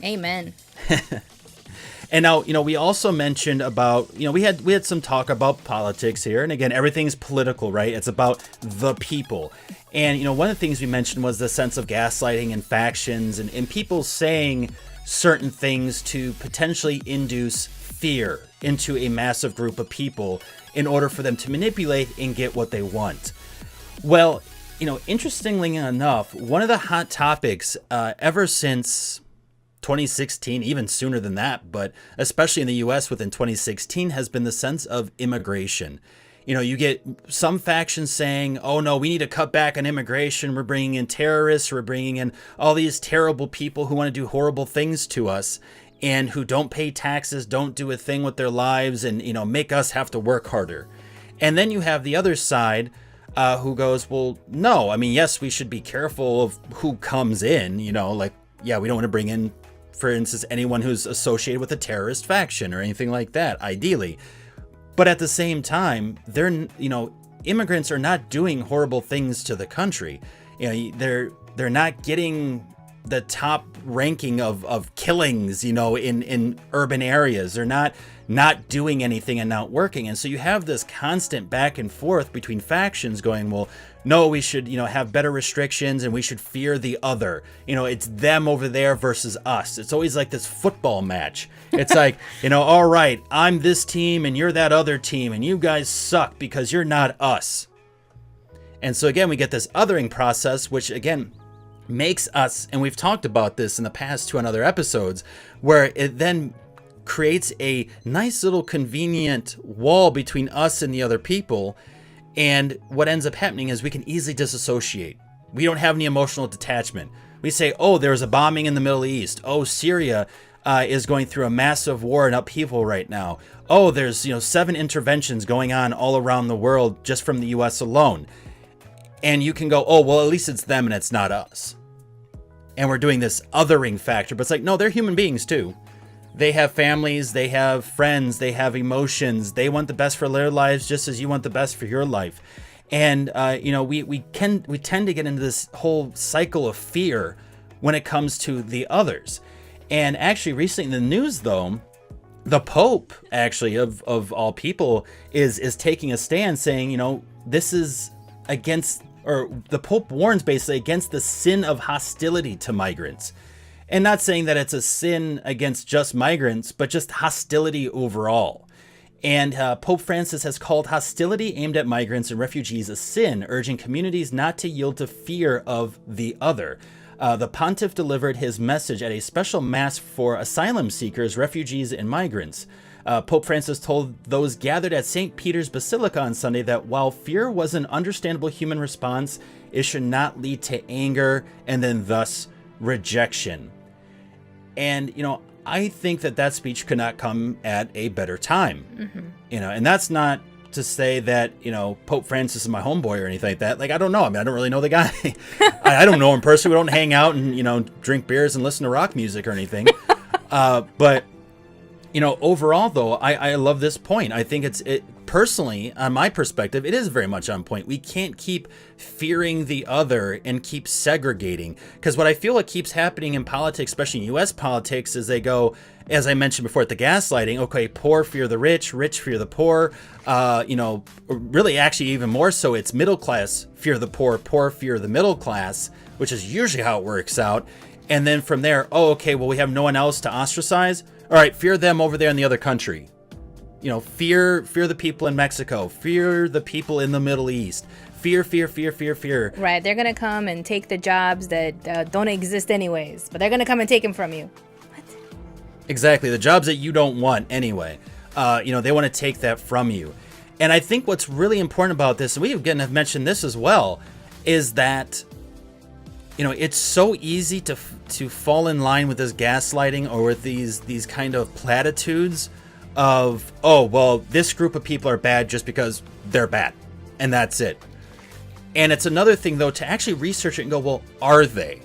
Amen. And now, we also mentioned about, we had some talk about politics here. And again, everything's political, right? It's about the people. And, one of the things we mentioned was the sense of gaslighting and factions and people saying certain things to potentially induce fear into a massive group of people in order for them to manipulate and get what they want. Well, interestingly enough, one of the hot topics ever since 2016, even sooner than that, but especially in the US within 2016, has been the sense of immigration. You get some factions saying, oh no, we need to cut back on immigration. We're bringing in terrorists. We're bringing in all these terrible people who want to do horrible things to us and who don't pay taxes, don't do a thing with their lives, and, make us have to work harder. And then you have the other side who goes, well, no, I mean, yes, we should be careful of who comes in, we don't want to bring in, for instance, anyone who's associated with a terrorist faction or anything like that, ideally. But at the same time, immigrants are not doing horrible things to the country. They're not getting the top ranking of killings, in urban areas. They're not doing anything and not working. And so you have this constant back and forth between factions going, well, no, we should, have better restrictions and we should fear the other. It's them over there versus us. It's always like this football match. It's like, all right, I'm this team and you're that other team and you guys suck because you're not us. And so again, we get this othering process, which again makes us, and we've talked about this in the past 2 other episodes, where it then creates a nice little convenient wall between us and the other people. And what ends up happening is we can easily disassociate. We don't have any emotional detachment. We say, oh, there's a bombing in the Middle East. Oh, Syria is going through a massive war and upheaval right now. Oh, there's 7 interventions going on all around the world just from the US alone. And you can go, oh, well, at least it's them and it's not us. And we're doing this othering factor. But it's like, no, they're human beings too. They have families, they have friends, they have emotions. They want the best for their lives just as you want the best for your life. And, we tend to get into this whole cycle of fear when it comes to the others. And actually recently in the news, though, the Pope, actually, of all people, is taking a stand saying, this is against, or the Pope warns basically against the sin of hostility to migrants. And not saying that it's a sin against just migrants, but just hostility overall. And Pope Francis has called hostility aimed at migrants and refugees a sin, urging communities not to yield to fear of the other. The pontiff delivered his message at a special mass for asylum seekers, refugees, and migrants. Pope Francis told those gathered at St. Peter's Basilica on Sunday that while fear was an understandable human response, it should not lead to anger and then thus rejection. And, I think that speech could not come at a better time. Mm-hmm. And that's not to say that, Pope Francis is my homeboy or anything like that. Like, I don't know. I mean, I don't really know the guy. I don't know him personally. We don't hang out and, drink beers and listen to rock music or anything. But, overall, though, I love this point. I think it personally, on my perspective, it is very much on point. We can't keep fearing the other and keep segregating, because what I feel like keeps happening in politics, especially in U.S. politics, is they go, as I mentioned before, at the gaslighting. Okay, poor fear the rich, rich fear the poor. Really, actually, even more so, it's middle class fear the poor, poor fear the middle class, which is usually how it works out. And then from there, oh, okay, well, we have no one else to ostracize. All right, fear them over there in the other country. Fear the people in Mexico. Fear the people in the Middle East. Fear. Right, they're going to come and take the jobs that don't exist anyways, but they're going to come and take them from you. What? Exactly, the jobs that you don't want anyway. They want to take that from you. And I think what's really important about this, and we again have mentioned this as well, is that it's so easy to fall in line with this gaslighting or with these kind of platitudes of, oh, well, this group of people are bad just because they're bad, and that's it. And it's another thing, though, to actually research it and go, well, are they?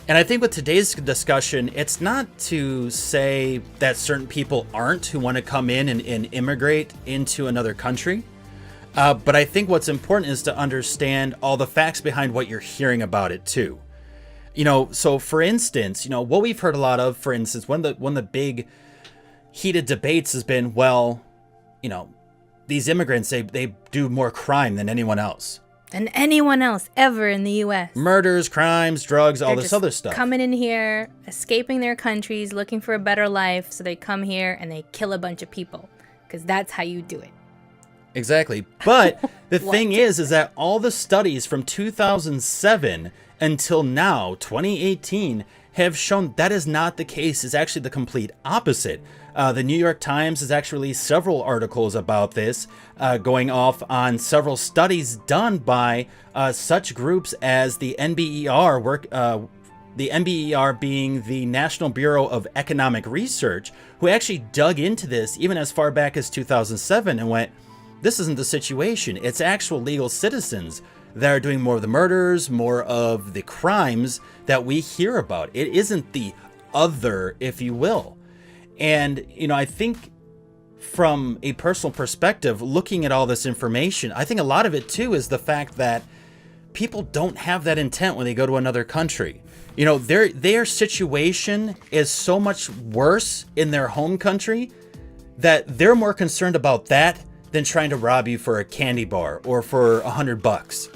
And I think with today's discussion, it's not to say that certain people aren't who want to come in and immigrate into another country. But I think what's important is to understand all the facts behind what you're hearing about it, too. So for instance, what we've heard a lot of, for instance, one of the big heated debates has been, well, these immigrants, they do more crime than anyone else. Than anyone else ever in the U.S. Murders, crimes, drugs, all They're this just other stuff. coming in here, escaping their countries, looking for a better life. So they come here and they kill a bunch of people because that's how you do it. Exactly. But the thing is that all the studies from 2007 until now, 2018, have shown that is not the case. It's actually the complete opposite. The New York Times has actually released several articles about this, going off on several studies done by such groups as the NBER, the NBER being the National Bureau of Economic Research, who actually dug into this even as far back as 2007 and went, this isn't the situation. It's actual legal citizens that are doing more of the murders, more of the crimes that we hear about. It isn't the other, if you will. And, I think from a personal perspective, looking at all this information, I think a lot of it too is the fact that people don't have that intent when they go to another country. Their situation is so much worse in their home country that they're more concerned about that than trying to rob you for a candy bar or for $100.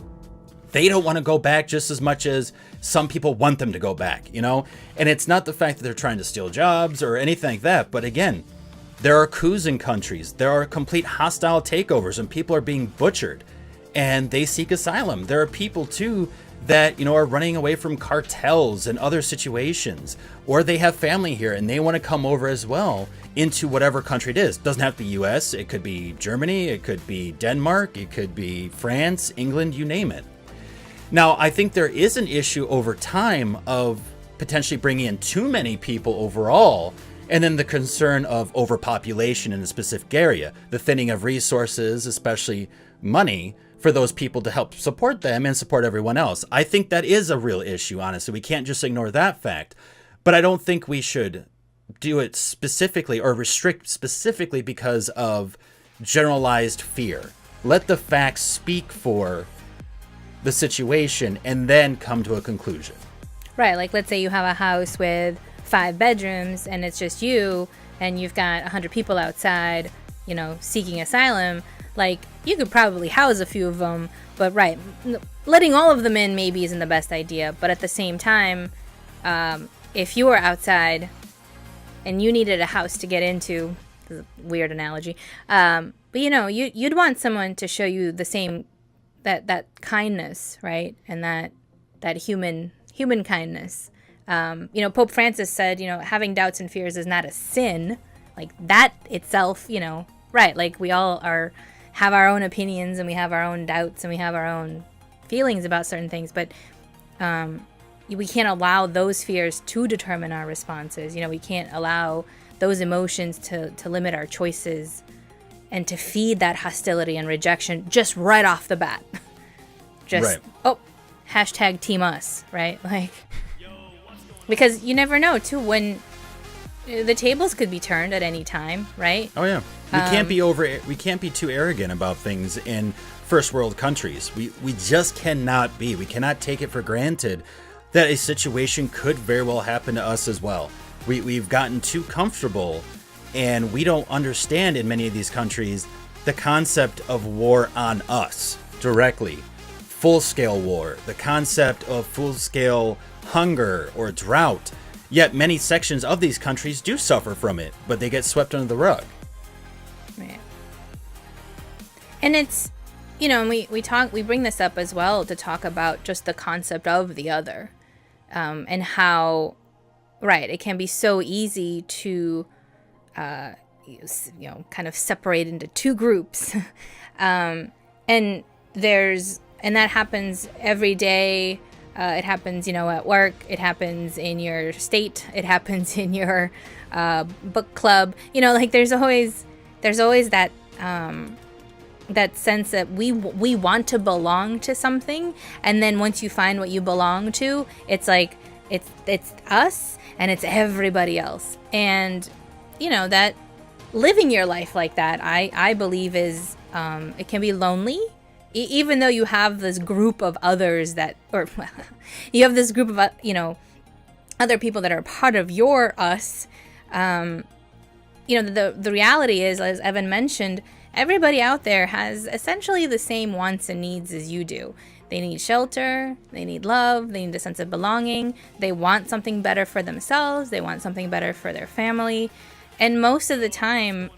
They don't want to go back just as much as some people want them to go back, And it's not the fact that they're trying to steal jobs or anything like that. But again, there are coups in countries. There are complete hostile takeovers and people are being butchered and they seek asylum. There are people too that, are running away from cartels and other situations, or they have family here and they want to come over as well into whatever country it is. It doesn't have to be US. It could be Germany. It could be Denmark. It could be France, England, you name it. Now, I think there is an issue over time of potentially bringing in too many people overall, and then the concern of overpopulation in a specific area, the thinning of resources, especially money, for those people to help support them and support everyone else. I think that is a real issue, honestly. We can't just ignore that fact. But I don't think we should do it specifically or restrict specifically because of generalized fear. Let the facts speak for the situation and then come to a conclusion. Right, like let's say you have a house with 5 bedrooms and it's just you and you've got 100 people outside, seeking asylum. Like, you could probably house a few of them, but right, letting all of them in maybe isn't the best idea. But at the same time, if you were outside and you needed a house to get into, this is a weird analogy, but you'd want someone to show you the same that kindness, right? And that human kindness. Pope Francis said, having doubts and fears is not a sin. Like that itself, right? Like we all have our own opinions and we have our own doubts and we have our own feelings about certain things, but we can't allow those fears to determine our responses. We can't allow those emotions to limit our choices and to feed that hostility and rejection just right off the bat. Hashtag team us, right? Like, because you never know too when the tables could be turned at any time, right? Oh yeah. We can't be too arrogant about things in first world countries. We just cannot be. We cannot take it for granted that a situation could very well happen to us as well. We've gotten too comfortable and we don't understand in many of these countries the concept of war on us directly. Full-scale war, the concept of full-scale hunger or drought. Yet many sections of these countries do suffer from it, but they get swept under the rug. Right. And it's, we bring this up as well to talk about just the concept of the other, and how, right, it can be so easy to, kind of separate into two groups, and that happens every day. It happens, at work. It happens in your state. It happens in your book club. There's always that that sense that we want to belong to something, and then once you find what you belong to, it's like it's us and it's everybody else. And that living your life like that, I believe is it can be lonely. even though you have this group of others that, or you have this group of, other people that are part of your us, the reality is, as Evan mentioned, everybody out there has essentially the same wants and needs as you do. They need shelter, they need love, they need a sense of belonging, they want something better for themselves, they want something better for their family. And most of the time,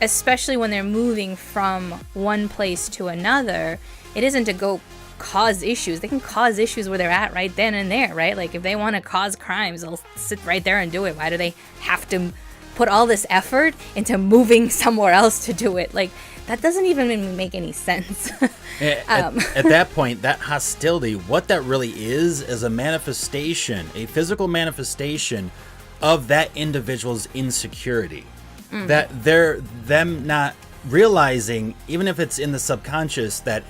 especially when they're moving from one place to another, it isn't to go cause issues. They can cause issues where they're at right then and there, right? Like if they want to cause crimes, they'll sit right there and do it. Why do they have to put all this effort into moving somewhere else to do it? Like, that doesn't even make any sense. At that point, that hostility, what that really is a manifestation, a physical manifestation of that individual's insecurity. That them not realizing, even if it's in the subconscious, that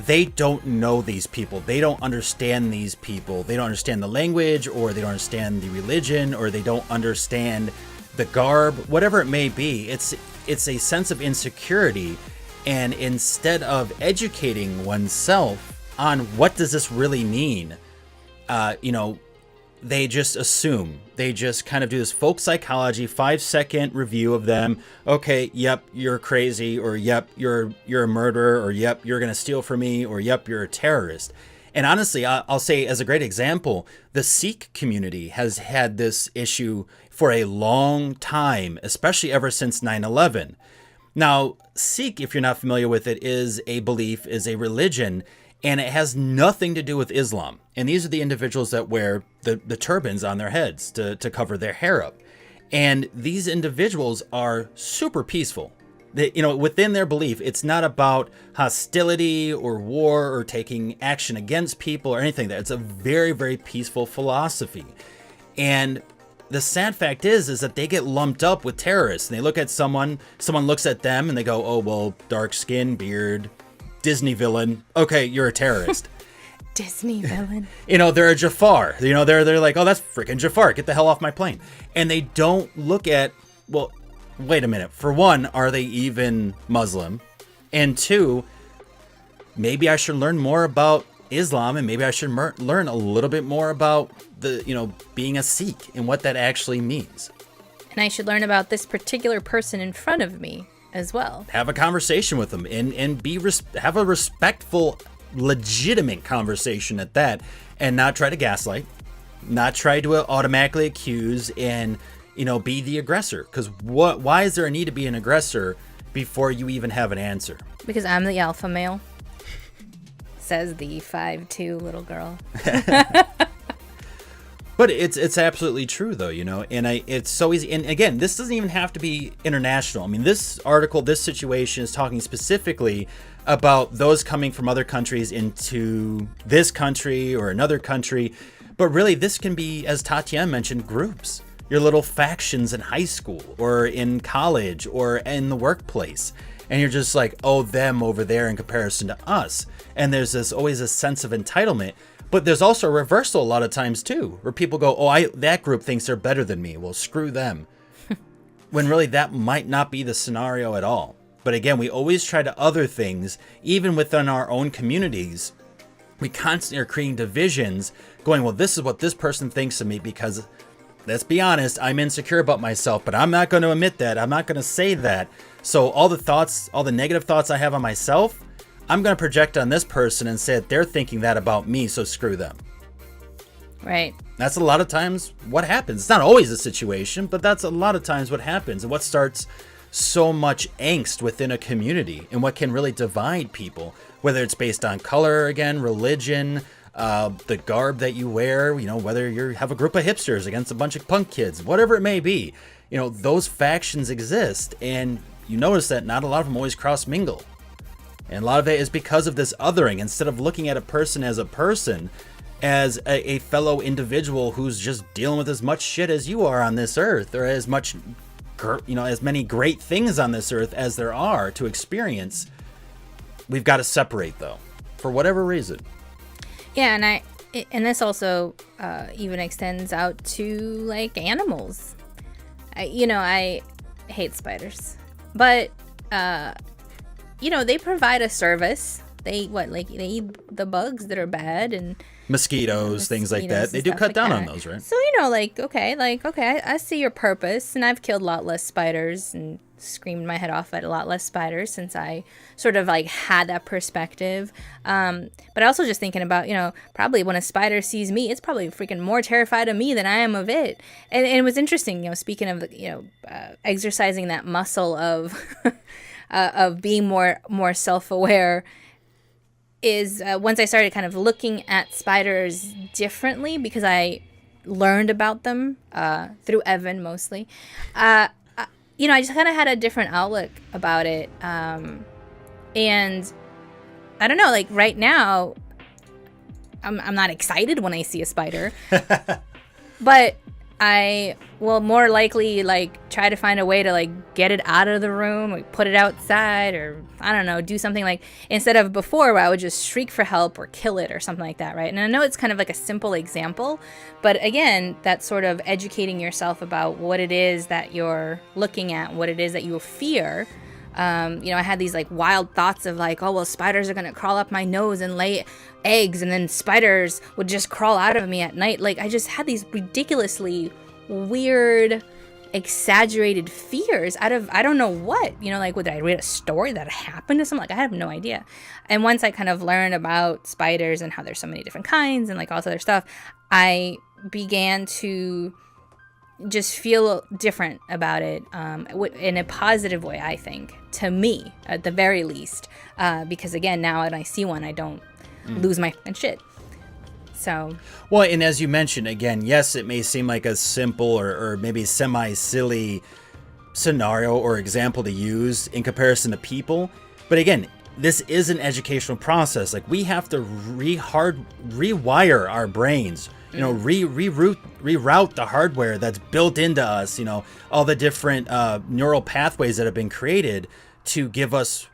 they don't know these people. They don't understand these people. They don't understand the language, or they don't understand the religion, or they don't understand the garb, whatever it may be. It's a sense of insecurity. And instead of educating oneself on what does this really mean, they just assume. They just kind of do this folk psychology 5-second review of them. Okay, yep, you're crazy, or yep, you're a murderer, or yep, you're gonna steal from me, or yep, you're a terrorist. And honestly, I'll say as a great example, the Sikh community has had this issue for a long time, especially ever since 9/11. Now, Sikh, if you're not familiar with it, is a belief, is a religion, and it has nothing to do with Islam. And these are the individuals that wear the turbans on their heads to cover their hair up. And these individuals are super peaceful. They, within their belief, it's not about hostility or war or taking action against people or anything. It's a very, very peaceful philosophy. And the sad fact is that they get lumped up with terrorists. And they look at someone looks at them and they go, oh, well, dark skin, beard, Disney villain. Okay, you're a terrorist. Disney villain. They're a Jafar. They're like, oh, that's freaking Jafar. Get the hell off my plane. And they don't look at, well, wait a minute. For one, are they even Muslim? And two, maybe I should learn more about Islam, and maybe I should learn a little bit more about being a Sikh and what that actually means. And I should learn about this particular person in front of me as well. Have a conversation with them and have a respectful, legitimate conversation at that, and not try to gaslight, not try to automatically accuse and be the aggressor. Because why is there a need to be an aggressor before you even have an answer? Because I'm the alpha male, says the 5'2" little girl. But it's absolutely true, though, and it's so easy. And again, this doesn't even have to be international. I mean, this article, this situation is talking specifically about those coming from other countries into this country or another country. But really, this can be, as Tatiana mentioned, groups, your little factions in high school or in college or in the workplace. And you're just like, oh, them over there in comparison to us. And there's always a sense of entitlement. But there's also a reversal a lot of times, too, where people go, oh, that group thinks they're better than me. Well, screw them. When really that might not be the scenario at all. But again, we always try to other things, even within our own communities. We constantly are creating divisions, going, well, this is what this person thinks of me because, let's be honest, I'm insecure about myself, but I'm not going to admit that. I'm not going to say that. So all the negative thoughts I have on myself, I'm going to project on this person and say that they're thinking that about me, so screw them. Right. That's a lot of times what happens. It's not always the situation, but that's a lot of times what happens, and what starts so much angst within a community and what can really divide people, whether it's based on color, again, religion, the garb that you wear, whether you have a group of hipsters against a bunch of punk kids, whatever it may be. Those factions exist, and you notice that not a lot of them always cross mingle. And a lot of it is because of this othering. Instead of looking at a person, as a fellow individual who's just dealing with as much shit as you are on this earth, or as many great things on this earth as there are to experience, we've got to separate, though, for whatever reason. Yeah, and this also even extends out to like animals. I hate spiders, but they provide a service. They eat the bugs that are bad and mosquitoes, things like that. They do cut down on those, right? So, okay, I see your purpose, and I've killed a lot less spiders and screamed my head off at a lot less spiders since I sort of had that perspective. But also just thinking about, probably when a spider sees me, it's probably freaking more terrified of me than I am of it. And it was interesting, speaking of, exercising that muscle of, of being more self-aware, is once I started kind of looking at spiders differently, because I learned about them through Evan mostly. I just kind of had a different outlook about it. And I don't know, right now, I'm not excited when I see a spider, but I will more likely try to find a way to get it out of the room, put it outside, or I don't know, do something instead of before where I would just shriek for help or kill it or something like that, right? And I know it's kind of a simple example, but again, that's sort of educating yourself about what it is that you're looking at, what it is that you fear. I had these wild thoughts of oh, well, spiders are gonna crawl up my nose and lay eggs, and then spiders would just crawl out of me at night. I just had these ridiculously weird, exaggerated fears out of I don't know what. Did I read a story that happened to someone? I have no idea. And once I kind of learned about spiders and how there's so many different kinds and all this other stuff, I began to just feel different about it in a positive way, I think, to me, at the very least. Because, again, now when I see one, I don't lose my shit. So. Well, and as you mentioned, again, yes, it may seem like a simple or maybe semi-silly scenario or example to use in comparison to people. But, again, this is an educational process. We have to rewire our brains. Reroute the hardware that's built into us, all the different neural pathways that have been created to give us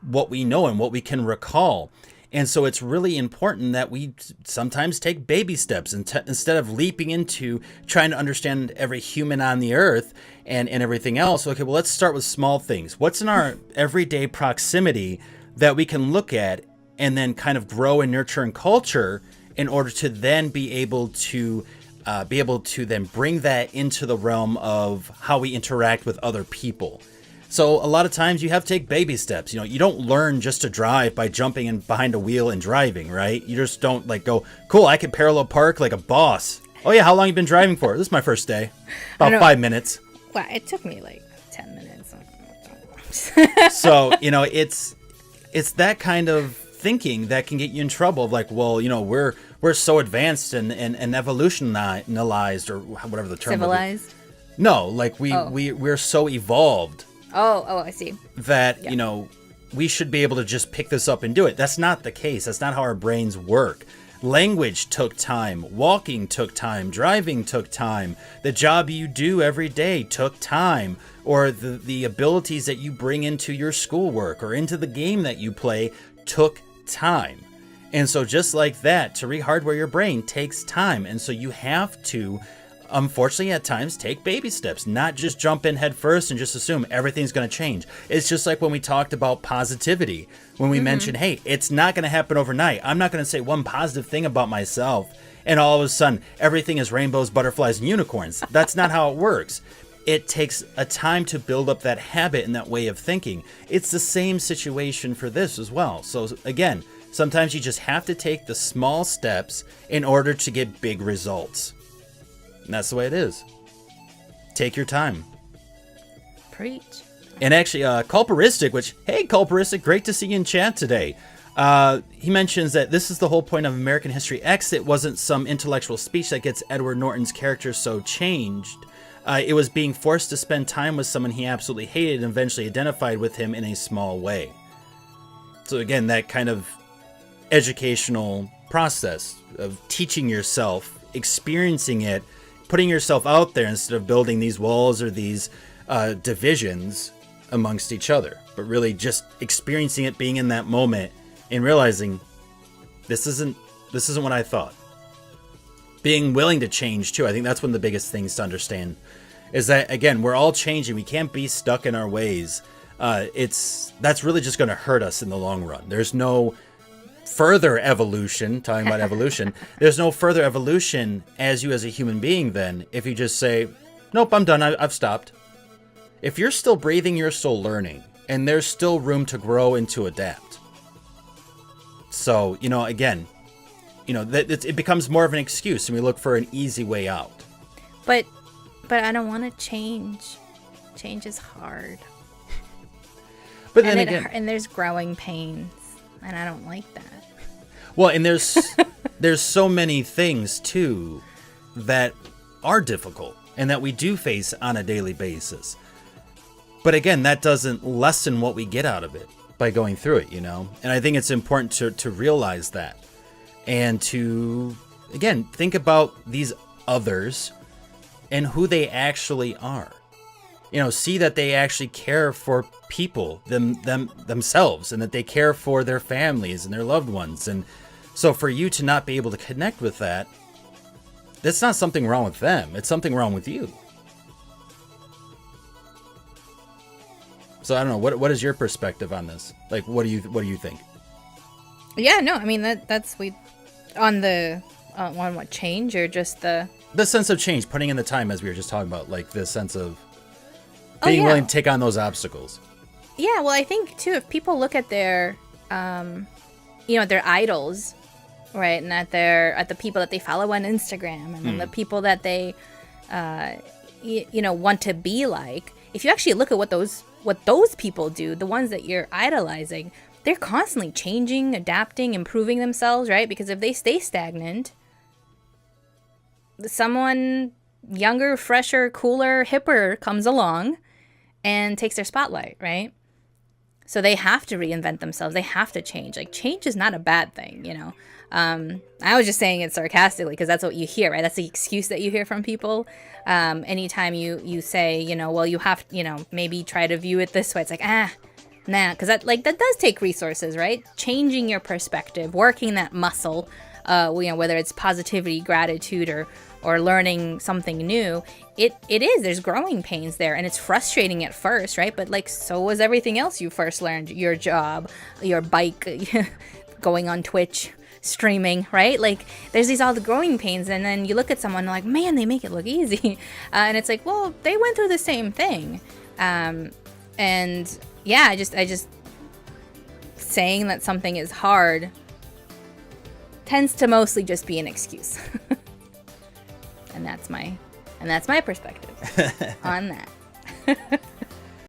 what we know and what we can recall. And so it's really important that we sometimes take baby steps instead of leaping into trying to understand every human on the earth and everything else. Okay, well, let's start with small things. What's in our everyday proximity that we can look at and then kind of grow and nurture and culture in order to then be able to then bring that into the realm of how we interact with other people. So a lot of times you have to take baby steps. You don't learn just to drive by jumping in behind a wheel and driving, right? You just don't go, cool, I can parallel park like a boss. Oh yeah, how long you been driving for? This is my first day. About 5 minutes. Well, it took me 10 minutes. So, it's that kind of thinking that can get you in trouble of we're so advanced and evolutionized or whatever the term civilized. No, we're so evolved. Oh, I see. That we should be able to just pick this up and do it. That's not the case. That's not how our brains work. Language took time. Walking took time. Driving took time. The job you do every day took time. Or the abilities that you bring into your schoolwork or into the game that you play took time. And so just like that, to re-hardware your brain takes time. And so you have to, unfortunately, at times take baby steps, not just jump in head first and just assume everything's going to change. It's just like when we talked about positivity, when we mentioned, hey, it's not going to happen overnight. I'm not going to say one positive thing about myself and all of a sudden everything is rainbows, butterflies, and unicorns. That's not how it works. It takes a time to build up that habit and that way of thinking. It's the same situation for this as well. So again, sometimes you just have to take the small steps in order to get big results. And that's the way it is. Take your time. Preach. And actually, Culperistic, Culperistic, great to see you in chat today. He mentions that this is the whole point of American History X. It wasn't some intellectual speech that gets Edward Norton's character so changed. It was being forced to spend time with someone he absolutely hated and eventually identified with him in a small way. So again, that kind of educational process of teaching yourself, experiencing it, putting yourself out there instead of building these walls or these divisions amongst each other, but really just experiencing it, being in that moment and realizing this isn't what I thought. Being willing to change too. I think that's one of the biggest things to understand is that, again, we're all changing. We can't be stuck in our ways. that's really just going to hurt us in the long run. There's no further evolution, talking about evolution, there's no further evolution as a human being then if you just say, nope, I'm done, I've stopped. If you're still breathing, you're still learning, and there's still room to grow and to adapt. So, again, it becomes more of an excuse, and we look for an easy way out. But I don't want to change. Change is hard. But then again, and there's growing pains, and I don't like that. Well, and there's so many things too that are difficult and that we do face on a daily basis. But again, that doesn't lessen what we get out of it by going through it, And I think it's important to realize that and to, again, think about these others and who they actually are. See that they actually care for people themselves, and that they care for their families and their loved ones. And so for you to not be able to connect with that, that's not something wrong with them. It's something wrong with you. So I don't know. What is your perspective on this? Like, what do you think? Yeah, no, I mean that's on what change, or just the sense of change, putting in the time, as we were just talking about, like the sense of being willing to take on those obstacles. Yeah, well, I think too, if people look at their their idols, right, and at the people that they follow on Instagram, and then the people that they want to be like, if you actually look at what those people do, the ones that you're idolizing, they're constantly changing, adapting, improving themselves, right? Because if they stay stagnant, someone younger, fresher, cooler, hipper comes along and takes their spotlight, right? So they have to reinvent themselves. They have to change. Like, change is not a bad thing, I was just saying it sarcastically because that's what you hear, right? That's the excuse that you hear from people. Anytime you say, well, you have, maybe try to view it this way. It's like, nah, because that does take resources, right? Changing your perspective, working that muscle, whether it's positivity, gratitude, or learning something new, it is. There's growing pains there, and it's frustrating at first, right? But so was everything else you first learned, your job, your bike, going on Twitch, streaming, right? There's all the growing pains, and then you look at someone like, man, they make it look easy, and it's like, well, they went through the same thing, and yeah, I just saying that something is hard tends to mostly just be an excuse. And that's my perspective on that.